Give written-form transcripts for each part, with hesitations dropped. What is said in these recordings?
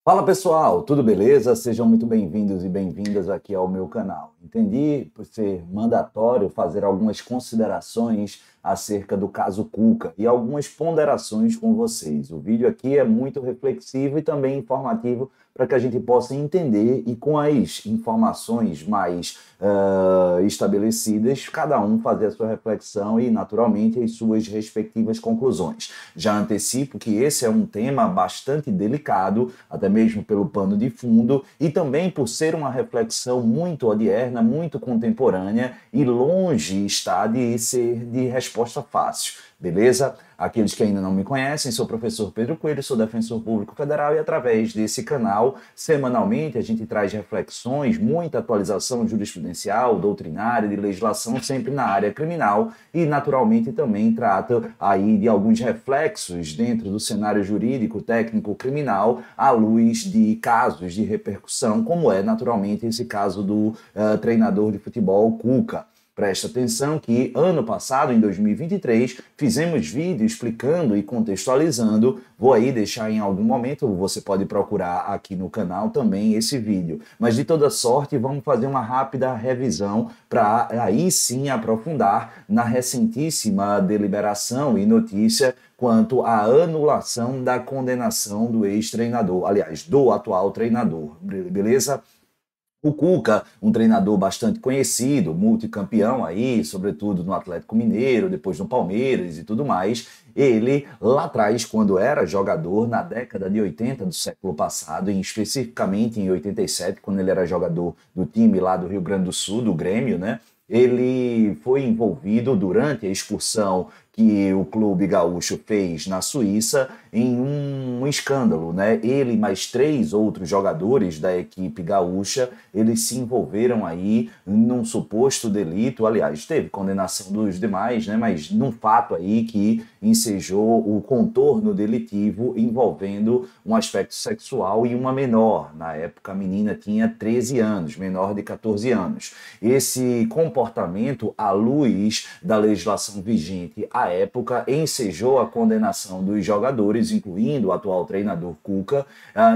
Fala pessoal, tudo beleza? Sejam muito bem-vindos e bem-vindas aqui ao meu canal. Entendi por ser mandatório fazer algumas considerações acerca do caso Cuca e algumas ponderações com vocês. O vídeo aqui é muito reflexivo e também informativo para que a gente possa entender e com as informações mais estabelecidas, cada um fazer a sua reflexão e, naturalmente, as suas respectivas conclusões. Já antecipo que esse é um tema bastante delicado, até mesmo pelo pano de fundo, e também por ser uma reflexão muito odierna, muito contemporânea e longe está de ser de resposta fácil. Beleza? Aqueles que ainda não me conhecem, sou o professor Pedro Coelho, sou defensor público federal e através desse canal, semanalmente, a gente traz reflexões, muita atualização jurisprudencial, doutrinária, de legislação, sempre na área criminal e, naturalmente, também trata aí de alguns reflexos dentro do cenário jurídico, técnico, criminal, à luz de casos de repercussão, como é, naturalmente, esse caso do treinador de futebol Cuca. Presta atenção que ano passado, em 2023, fizemos vídeo explicando e contextualizando. Vou aí deixar em algum momento, você pode procurar aqui no canal também esse vídeo. Mas de toda sorte, vamos fazer uma rápida revisão para aí sim aprofundar na recentíssima deliberação e notícia quanto à anulação da condenação do ex-treinador, aliás, do atual treinador, beleza? O Cuca, um treinador bastante conhecido, multicampeão aí, sobretudo no Atlético Mineiro, depois no Palmeiras e tudo mais, ele lá atrás, quando era jogador, na década de 80 do século passado, e especificamente em 87, quando ele era jogador do time lá do Rio Grande do Sul, do Grêmio, né? Ele foi envolvido durante a excursão que o clube gaúcho fez na Suíça em um escândalo, né? Ele e mais 3 outros jogadores da equipe gaúcha, eles se envolveram aí num suposto delito, aliás, teve condenação dos demais, né? Mas num fato aí que ensejou o contorno delitivo envolvendo um aspecto sexual e uma menor. Na época a menina tinha 13 anos, menor de 14 anos. Esse comportamento, à luz da legislação vigente à época, ensejou a condenação dos jogadores, incluindo o atual treinador Cuca,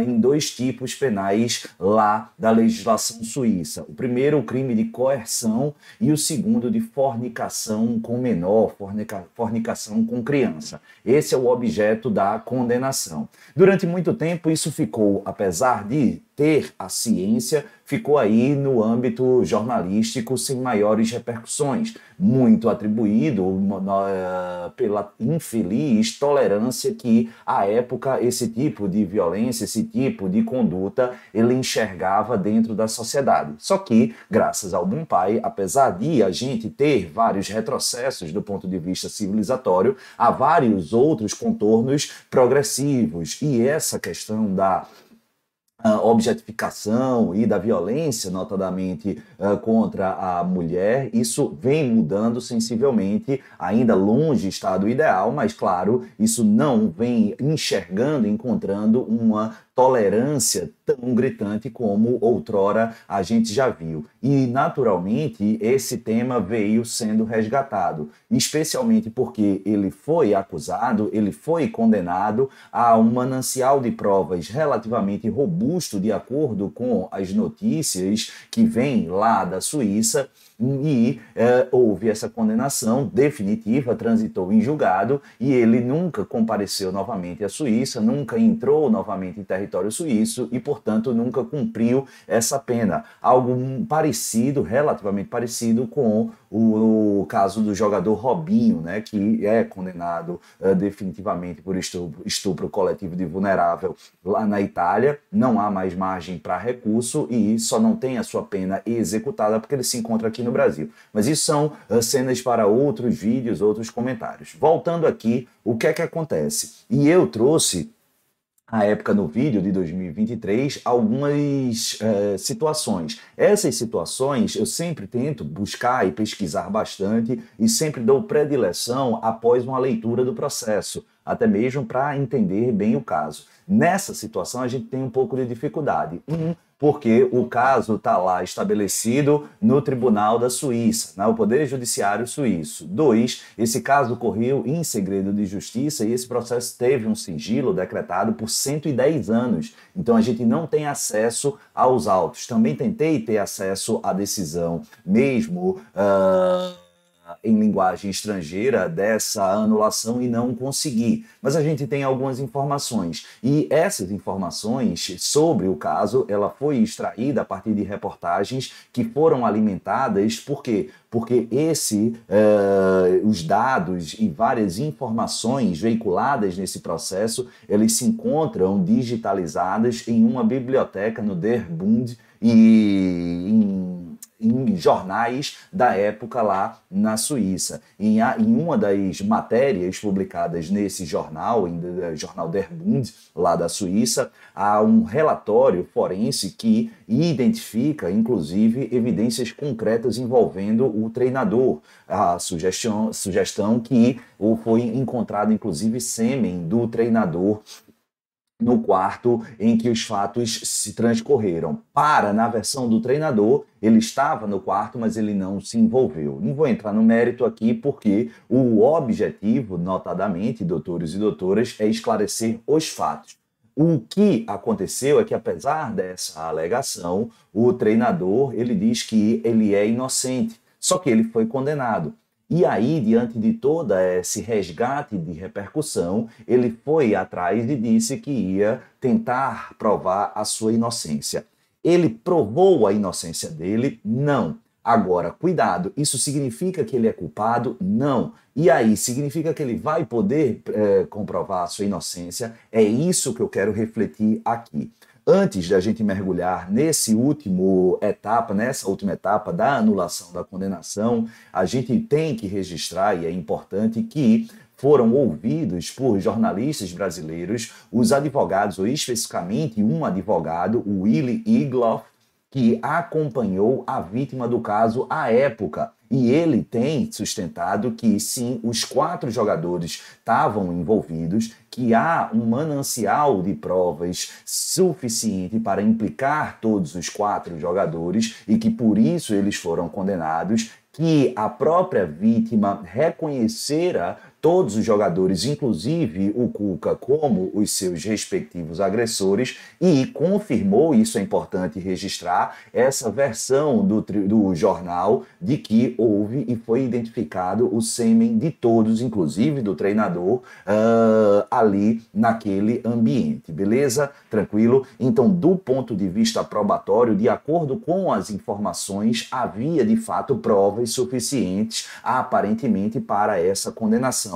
em 2 tipos penais lá da legislação suíça. O primeiro, o crime de coerção, e o segundo, de fornicação com menor, fornicação com criança. Esse é o objeto da condenação. Durante muito tempo isso ficou, apesar de ter a ciência, ficou aí no âmbito jornalístico sem maiores repercussões, muito atribuído pela infeliz tolerância que, à época, esse tipo de violência, esse tipo de conduta, ele enxergava dentro da sociedade. Só que, graças ao Bom Pai, apesar de a gente ter vários retrocessos do ponto de vista civilizatório, há vários outros contornos progressivos, e essa questão da objetificação e da violência, notadamente contra a mulher, isso vem mudando sensivelmente, ainda longe está do ideal, mas claro, isso não vem encontrando uma tolerância tão gritante como outrora a gente já viu. E, naturalmente, esse tema veio sendo resgatado, especialmente porque ele foi acusado, ele foi condenado a um manancial de provas relativamente robusto, de acordo com as notícias que vêm lá da Suíça, e houve essa condenação definitiva, transitou em julgado, e ele nunca compareceu novamente à Suíça, nunca entrou novamente em território suíço e, portanto, nunca cumpriu essa pena. Algo parecido, relativamente parecido com o caso do jogador Robinho, né, que é condenado definitivamente por estupro coletivo de vulnerável lá na Itália. Não há mais margem para recurso e só não tem a sua pena executada porque ele se encontra aqui no Brasil. Mas isso são cenas para outros vídeos, outros comentários. Voltando aqui, o que é que acontece? E eu trouxe, à época no vídeo de 2023, algumas situações. Essas situações eu sempre tento buscar e pesquisar bastante e sempre dou predileção após uma leitura do processo, até mesmo para entender bem o caso. Nessa situação, a gente tem um pouco de dificuldade. Porque o caso está lá estabelecido no Tribunal da Suíça, no Poder Judiciário Suíço. 2, esse caso ocorreu em segredo de justiça e esse processo teve um sigilo decretado por 110 anos. Então a gente não tem acesso aos autos. Também tentei ter acesso à decisão, mesmo em linguagem estrangeira, dessa anulação e não consegui. Mas a gente tem algumas informações. E essas informações sobre o caso, ela foi extraída a partir de reportagens que foram alimentadas. Por quê? Porque os dados e várias informações veiculadas nesse processo, eles se encontram digitalizadas em uma biblioteca no Der Bund e em jornais da época lá na Suíça. Em uma das matérias publicadas nesse jornal, jornal Der Bund, lá da Suíça, há um relatório forense que identifica, inclusive, evidências concretas envolvendo o treinador. A sugestão que foi encontrado, inclusive, sêmen do treinador no quarto em que os fatos se transcorreram. Na versão do treinador, ele estava no quarto, mas ele não se envolveu. Não vou entrar no mérito aqui, porque o objetivo, notadamente, doutores e doutoras, é esclarecer os fatos. O que aconteceu é que, apesar dessa alegação, o treinador, ele diz que ele é inocente, só que ele foi condenado. E aí, diante de todo esse resgate de repercussão, ele foi atrás e disse que ia tentar provar a sua inocência. Ele provou a inocência dele? Não. Agora, cuidado, isso significa que ele é culpado? Não. E aí, significa que ele vai poder comprovar a sua inocência? É isso que eu quero refletir aqui. Antes da gente mergulhar nessa última etapa da anulação da condenação, a gente tem que registrar, e é importante, que foram ouvidos por jornalistas brasileiros os advogados, ou especificamente um advogado, o Willy Igloff, que acompanhou a vítima do caso à época. E ele tem sustentado que, sim, os 4 jogadores estavam envolvidos, que há um manancial de provas suficiente para implicar todos os 4 jogadores e que, por isso, eles foram condenados, que a própria vítima reconhecera todos os jogadores, inclusive o Cuca, como os seus respectivos agressores, e confirmou, isso é importante registrar, essa versão do jornal de que houve e foi identificado o sêmen de todos, inclusive do treinador, ali naquele ambiente, beleza? Tranquilo? Então, do ponto de vista probatório, de acordo com as informações, havia de fato provas suficientes, aparentemente, para essa condenação.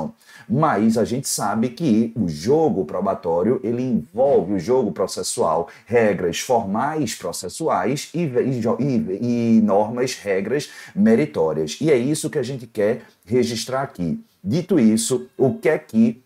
Mas a gente sabe que o jogo probatório, ele envolve o jogo processual, regras formais processuais e normas, regras meritórias. E é isso que a gente quer registrar aqui. Dito isso, o que é que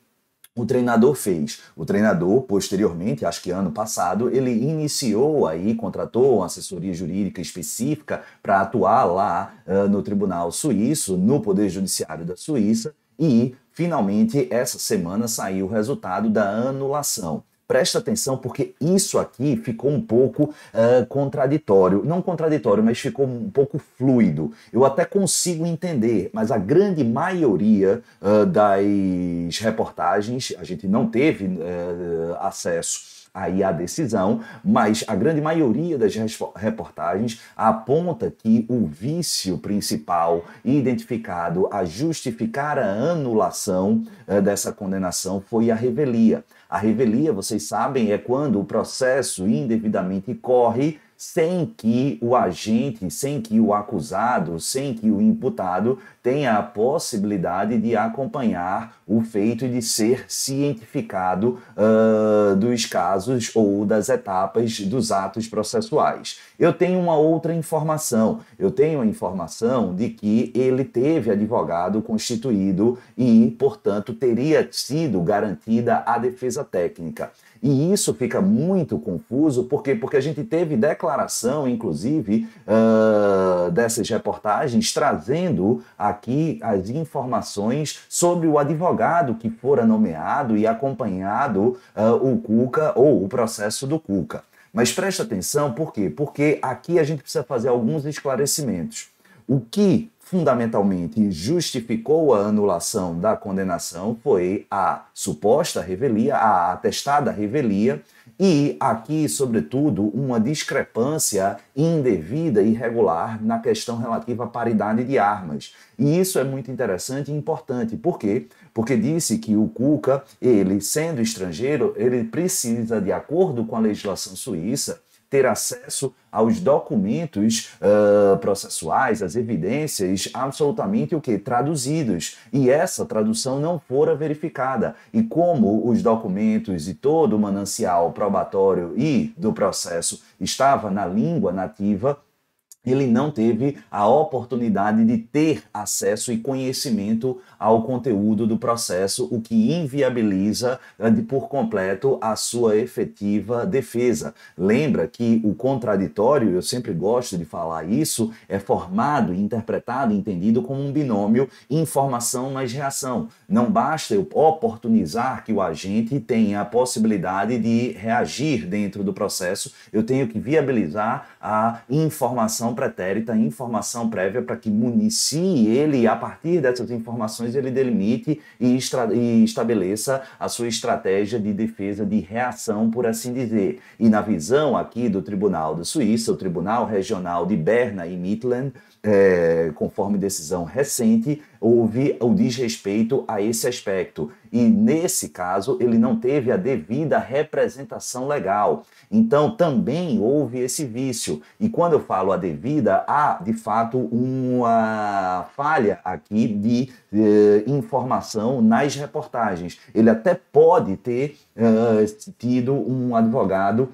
o treinador fez? O treinador, posteriormente, acho que ano passado, ele iniciou aí, contratou uma assessoria jurídica específica para atuar lá no Tribunal Suíço, no Poder Judiciário da Suíça, e finalmente essa semana saiu o resultado da anulação. Presta atenção, porque isso aqui ficou um pouco contraditório. Não contraditório, mas ficou um pouco fluido. Eu até consigo entender, mas a grande maioria das reportagens, a gente não teve acesso aí a decisão, mas a grande maioria das reportagens aponta que o vício principal identificado a justificar a anulação dessa condenação foi a revelia. A revelia, vocês sabem, é quando o processo indevidamente corre sem que o agente, sem que o acusado, sem que o imputado tenha a possibilidade de acompanhar o feito e de ser cientificado dos casos ou das etapas dos atos processuais. Eu tenho uma outra informação. Eu tenho a informação de que ele teve advogado constituído e, portanto, teria sido garantida a defesa defesa técnica. E isso fica muito confuso, por quê? Porque a gente teve declaração, inclusive, dessas reportagens, trazendo aqui as informações sobre o advogado que fora nomeado e acompanhado o Cuca, ou o processo do Cuca. Mas presta atenção, por quê? Porque aqui a gente precisa fazer alguns esclarecimentos. O que fundamentalmente justificou a anulação da condenação foi a suposta revelia, a atestada revelia, e aqui, sobretudo, uma discrepância indevida e irregular na questão relativa à paridade de armas. E isso é muito interessante e importante. Por quê? Porque disse que o Cuca, ele sendo estrangeiro, ele precisa, de acordo com a legislação suíça, ter acesso aos documentos processuais, às evidências, absolutamente o quê? Traduzidos. E essa tradução não fora verificada. E como os documentos e todo o manancial probatório e do processo estava na língua nativa, ele não teve a oportunidade de ter acesso e conhecimento ao conteúdo do processo, o que inviabiliza por completo a sua efetiva defesa. Lembra que o contraditório, eu sempre gosto de falar isso, é formado, interpretado, entendido como um binômio informação mais reação. Não basta eu oportunizar que o agente tenha a possibilidade de reagir dentro do processo, eu tenho que viabilizar a informação pretérita, informação prévia, para que municie ele e, a partir dessas informações, ele delimite e estabeleça a sua estratégia de defesa, de reação, por assim dizer. E na visão aqui do Tribunal da Suíça, o Tribunal Regional de Berna e Midland, conforme decisão recente, houve o desrespeito a esse aspecto. E, nesse caso, ele não teve a devida representação legal. Então, também houve esse vício. E quando eu falo a devida, há, de fato, uma falha aqui de informação nas reportagens. Ele até pode ter tido um advogado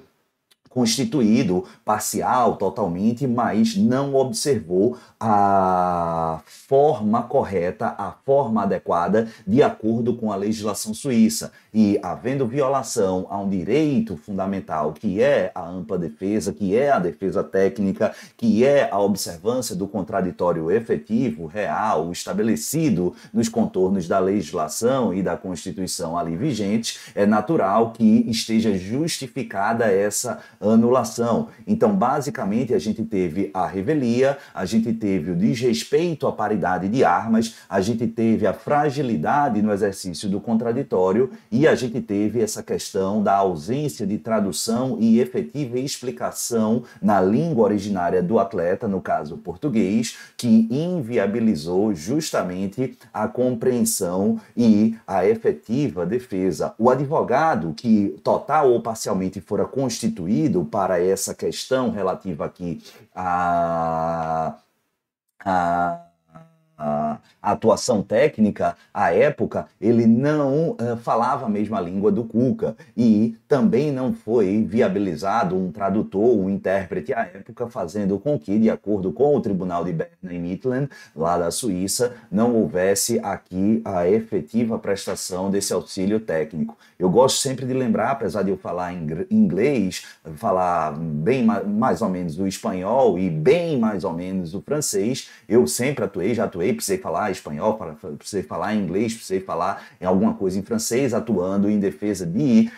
constituído, parcial, totalmente, mas não observou a forma correta, a forma adequada, de acordo com a legislação suíça. E, havendo violação a um direito fundamental, que é a ampla defesa, que é a defesa técnica, que é a observância do contraditório efetivo, real, estabelecido nos contornos da legislação e da Constituição ali vigente, é natural que esteja justificada essa anulação. Então, basicamente, a gente teve a revelia, a gente teve o desrespeito à paridade de armas, a gente teve a fragilidade no exercício do contraditório e a gente teve essa questão da ausência de tradução e efetiva explicação na língua originária do atleta, no caso português, que inviabilizou justamente a compreensão e a efetiva defesa. O advogado que total ou parcialmente fora constituído para essa questão relativa aqui a atuação técnica, à época, ele não falava a mesma língua do Cuca e também não foi viabilizado um tradutor, um intérprete à época, fazendo com que, de acordo com o Tribunal de Berna e Midland, lá da Suíça, não houvesse aqui a efetiva prestação desse auxílio técnico. Eu gosto sempre de lembrar, apesar de eu falar inglês, falar bem mais ou menos o espanhol e bem mais ou menos o francês, eu sempre já atuei, precisei falar espanhol, precisei falar inglês, precisei falar em alguma coisa em francês, atuando em defesa de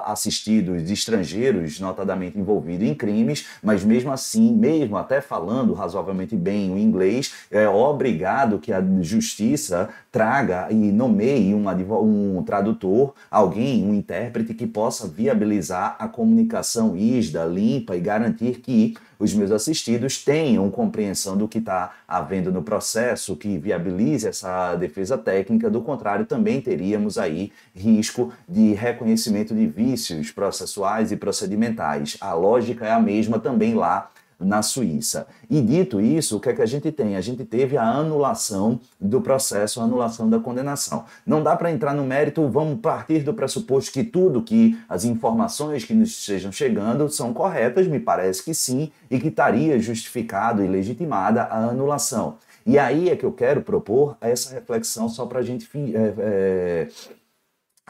assistidos estrangeiros, notadamente envolvidos em crimes, mas mesmo assim, mesmo até falando razoavelmente bem o inglês, é obrigado que a justiça traga e nomeie um tradutor, alguém, um intérprete que possa viabilizar a comunicação isda, limpa e garantir que os meus assistidos tenham compreensão do que está havendo no processo, que viabilize essa defesa técnica. Do contrário, também teríamos aí risco de reconhecimento de vícios processuais e procedimentais. A lógica é a mesma também lá na Suíça. E dito isso, o que é que a gente tem? A gente teve a anulação do processo, a anulação da condenação. Não dá para entrar no mérito, vamos partir do pressuposto que tudo que as informações que nos estejam chegando são corretas, me parece que sim, e que estaria justificado e legitimada a anulação. E aí é que eu quero propor essa reflexão só para a gente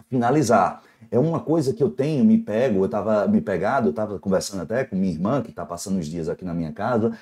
finalizar. é uma coisa que eu tenho eu estava conversando até com minha irmã, que está passando os dias aqui na minha casa,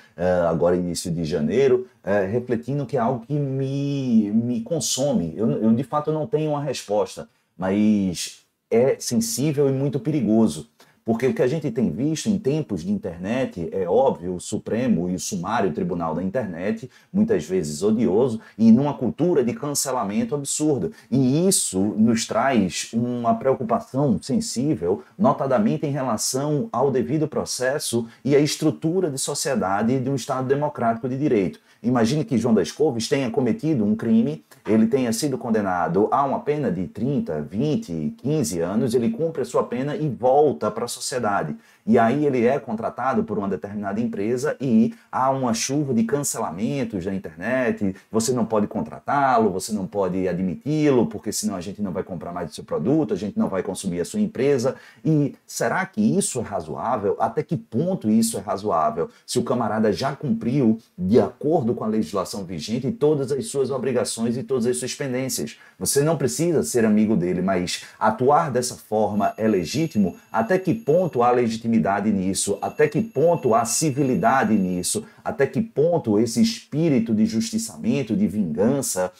agora início de janeiro, refletindo que é algo que me consome. De fato, eu não tenho uma resposta, mas é sensível e muito perigoso. Porque o que a gente tem visto em tempos de internet, é óbvio, o Supremo e o sumário Tribunal da Internet, muitas vezes odioso, e numa cultura de cancelamento absurda. E isso nos traz uma preocupação sensível, notadamente em relação ao devido processo e à estrutura de sociedade de um Estado democrático de direito. Imagine que João das Couves tenha cometido um crime, ele tenha sido condenado a uma pena de 30, 20, 15 anos, ele cumpre a sua pena e volta para a sociedade. E aí ele é contratado por uma determinada empresa e há uma chuva de cancelamentos na internet, você não pode contratá-lo, você não pode admiti-lo, porque senão a gente não vai comprar mais o seu produto, a gente não vai consumir a sua empresa. E será que isso é razoável? Até que ponto isso é razoável? Se o camarada já cumpriu, de acordo com a legislação vigente, todas as suas obrigações e todas as suas pendências. Você não precisa ser amigo dele, mas atuar dessa forma é legítimo? Até que ponto há legitimidade nisso? Até que ponto há civilidade nisso? Até que ponto esse espírito de justiçamento, de vingança,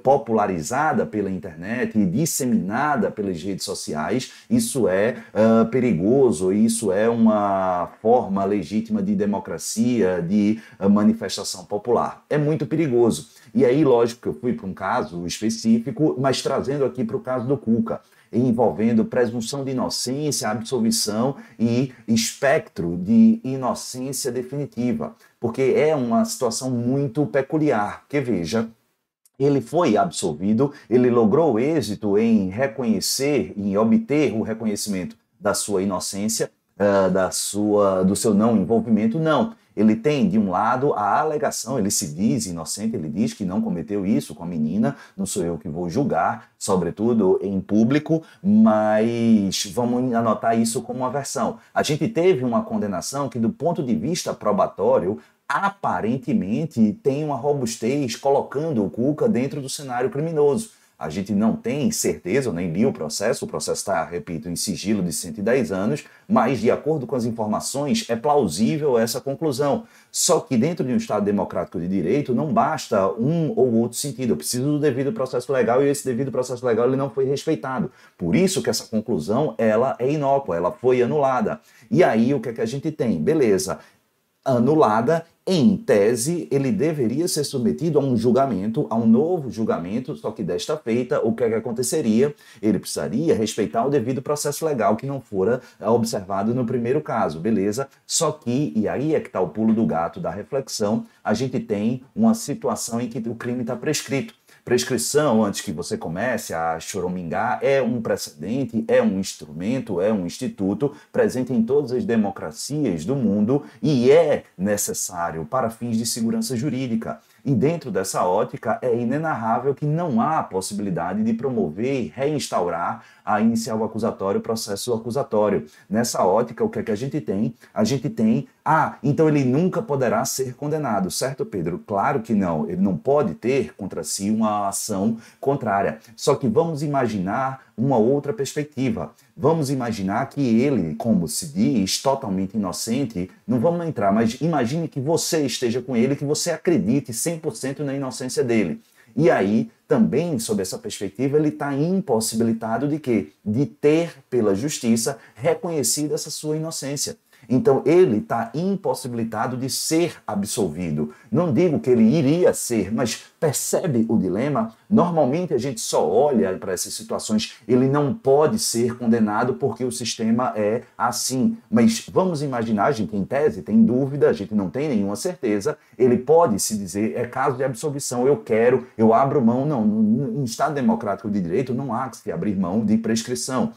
popularizada pela internet e disseminada pelas redes sociais, isso é perigoso, isso é uma forma legítima de democracia, de manifestação popular. É muito perigoso. E aí, lógico que eu fui para um caso específico, mas trazendo aqui para o caso do Cuca, envolvendo presunção de inocência, absolvição e espectro de inocência definitiva, porque é uma situação muito peculiar, porque veja, ele foi absolvido, ele logrou êxito em reconhecer, em obter o reconhecimento da sua inocência, do seu não envolvimento, não. Ele tem, de um lado, a alegação, ele se diz inocente, ele diz que não cometeu isso com a menina, não sou eu que vou julgar, sobretudo em público, mas vamos anotar isso como uma versão. A gente teve uma condenação que, do ponto de vista probatório, aparentemente tem uma robustez colocando o Cuca dentro do cenário criminoso. A gente não tem certeza, eu nem li o processo está, repito, em sigilo de 110 anos, mas de acordo com as informações é plausível essa conclusão. Só que dentro de um Estado democrático de direito não basta um ou outro sentido, eu preciso do devido processo legal e esse devido processo legal ele não foi respeitado. Por isso que essa conclusão ela é inócua, ela foi anulada. E aí o que é que a gente tem? Beleza, anulada. Em tese, ele deveria ser submetido a um julgamento, a um novo julgamento, só que desta feita, o que é que aconteceria? Ele precisaria respeitar o devido processo legal que não fora observado no primeiro caso, beleza? Só que, e aí é que está o pulo do gato da reflexão, a gente tem uma situação em que o crime está prescrito. Prescrição, antes que você comece a choramingar, é um precedente, é um instrumento, é um instituto presente em todas as democracias do mundo e é necessário para fins de segurança jurídica. E dentro dessa ótica, é inenarrável que não há possibilidade de promover e reinstaurar a inicial acusatório, o processo acusatório. Nessa ótica, o que é que a gente tem? A gente tem, então ele nunca poderá ser condenado, certo, Pedro? Claro que não, ele não pode ter contra si uma ação contrária. Só que vamos imaginar uma outra perspectiva. Vamos imaginar que ele, como se diz, totalmente inocente, não vamos entrar, mas imagine que você esteja com ele, que você acredite 100% na inocência dele. E aí, também, sob essa perspectiva, ele está impossibilitado de quê? De ter, pela justiça, reconhecido essa sua inocência. Então, ele está impossibilitado de ser absolvido. Não digo que ele iria ser, mas percebe o dilema? Normalmente, a gente só olha para essas situações. Ele não pode ser condenado porque o sistema é assim. Mas vamos imaginar, a gente em tese tem dúvida, a gente não tem nenhuma certeza. Ele pode se dizer, é caso de absolvição, eu abro mão. Não, em Estado democrático de direito não há que se abrir mão de prescrição.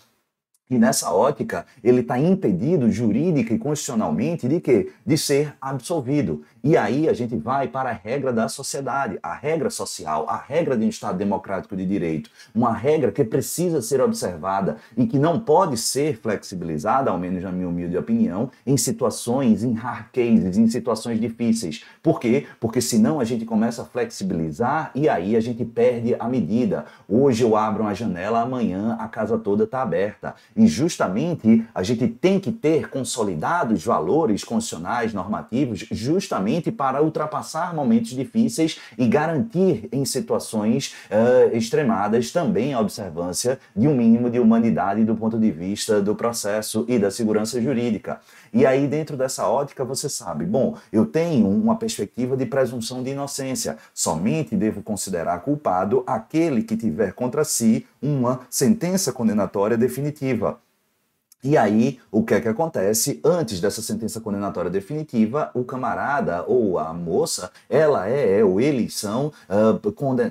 E nessa ótica, ele está impedido jurídica e constitucionalmente de quê? De ser absolvido. E aí a gente vai para a regra da sociedade, a regra social, a regra de um Estado democrático de direito. Uma regra que precisa ser observada e que não pode ser flexibilizada, ao menos na minha humilde opinião, em situações, em hard cases, em situações difíceis. Por quê? Porque senão a gente começa a flexibilizar e aí a gente perde a medida. Hoje eu abro uma janela, amanhã a casa toda está aberta. E justamente a gente tem que ter consolidados valores constitucionais, normativos, justamente para ultrapassar momentos difíceis e garantir em situações extremadas também a observância de um mínimo de humanidade do ponto de vista do processo e da segurança jurídica. E aí, dentro dessa ótica, você sabe, bom, eu tenho uma perspectiva de presunção de inocência. Somente devo considerar culpado aquele que tiver contra si uma sentença condenatória definitiva. E aí, o que é que acontece? Antes dessa sentença condenatória definitiva, o camarada ou a moça, ela ou eles são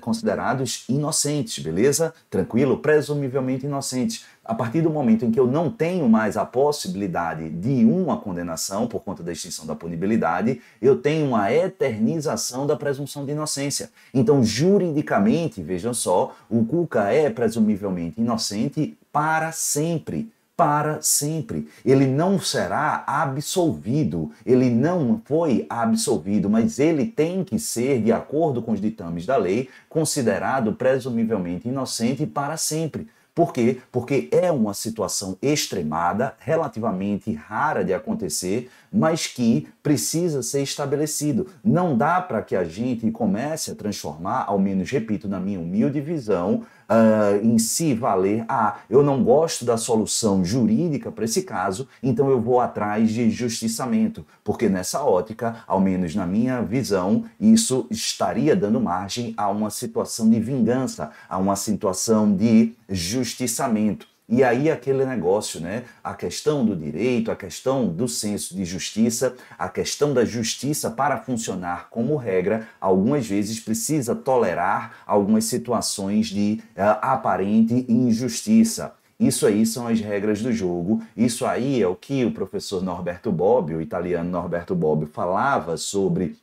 considerados inocentes, beleza? Tranquilo? Presumivelmente inocentes. A partir do momento em que eu não tenho mais a possibilidade de uma condenação por conta da extinção da punibilidade, eu tenho uma eternização da presunção de inocência. Então, juridicamente, vejam só, o Cuca é presumivelmente inocente para sempre. Para sempre. Ele não será absolvido, ele não foi absolvido, mas ele tem que ser, de acordo com os ditames da lei, considerado presumivelmente inocente para sempre. Por quê? Porque é uma situação extremada, relativamente rara de acontecer, mas que precisa ser estabelecido. Não dá para que a gente comece a transformar, ao menos, repito, na minha humilde visão, em si valer, eu não gosto da solução jurídica para esse caso, então eu vou atrás de justiçamento, porque nessa ótica, ao menos na minha visão, isso estaria dando margem a uma situação de vingança, a uma situação de justiçamento. E aí aquele negócio, né? A questão do direito, a questão do senso de justiça, a questão da justiça para funcionar como regra, algumas vezes precisa tolerar algumas situações de aparente injustiça. Isso aí são as regras do jogo, isso aí é o que o professor Norberto Bobbio, o italiano Norberto Bobbio, falava sobre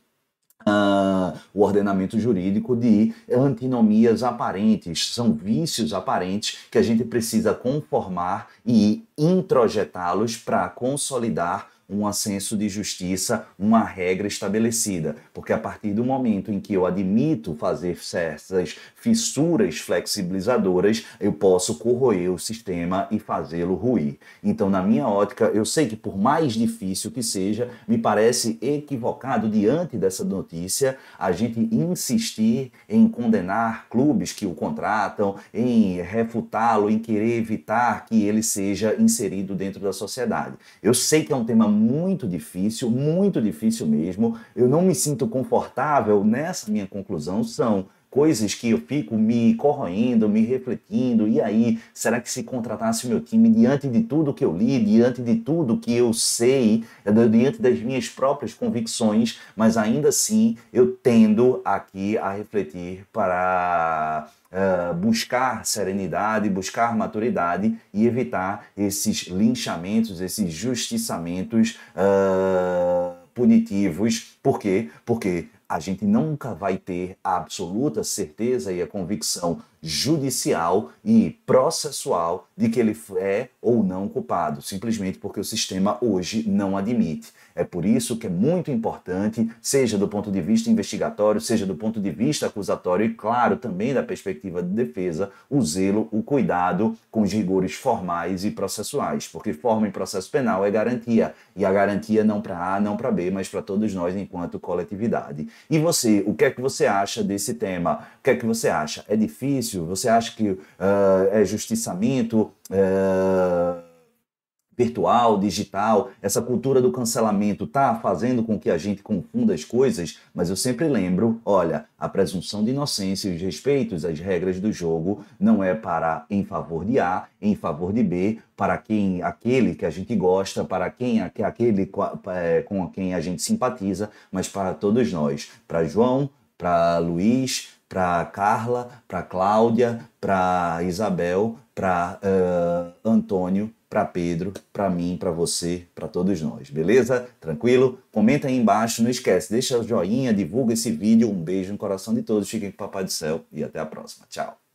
o ordenamento jurídico de antinomias aparentes, são vícios aparentes que a gente precisa conformar e introjetá-los para consolidar um senso de justiça, uma regra estabelecida. Porque a partir do momento em que eu admito fazer certas fissuras flexibilizadoras, eu posso corroer o sistema e fazê-lo ruir. Então, na minha ótica, eu sei que por mais difícil que seja, me parece equivocado diante dessa notícia a gente insistir em condenar clubes que o contratam, em refutá-lo, em querer evitar que ele seja inserido dentro da sociedade. Eu sei que é um tema muito difícil mesmo. Eu não me sinto confortável nessa minha conclusão, são coisas que eu fico me corroendo, me refletindo, e aí, será que se contratasse o meu time diante de tudo que eu li, diante de tudo que eu sei, diante das minhas próprias convicções, mas ainda assim eu tendo aqui a refletir para buscar serenidade, buscar maturidade e evitar esses linchamentos, esses justiçamentos punitivos. Por quê? Porque a gente nunca vai ter a absoluta certeza e a convicção judicial e processual de que ele é ou não culpado, simplesmente porque o sistema hoje não admite. É por isso que é muito importante, seja do ponto de vista investigatório, seja do ponto de vista acusatório e, claro, também da perspectiva de defesa, o zelo, o cuidado com os rigores formais e processuais, porque forma em processo penal é garantia, e a garantia não para A, não para B, mas para todos nós enquanto coletividade. E você, o que é que você acha desse tema? O que é que você acha? É difícil? Você acha que é justiçamento virtual, digital, essa cultura do cancelamento está fazendo com que a gente confunda as coisas? Mas eu sempre lembro, olha, a presunção de inocência e os respeitos às regras do jogo não é para em favor de A, em favor de B, para quem aquele que a gente gosta, para quem aquele com quem a gente simpatiza, mas para todos nós, para João, para Luiz, para Carla, para Cláudia, para Isabel, para Antônio, para Pedro, para mim, para você, para todos nós, beleza? Tranquilo? Comenta aí embaixo, não esquece, deixa o joinha, divulga esse vídeo, um beijo no coração de todos, fiquem com o Papai do Céu e até a próxima. Tchau!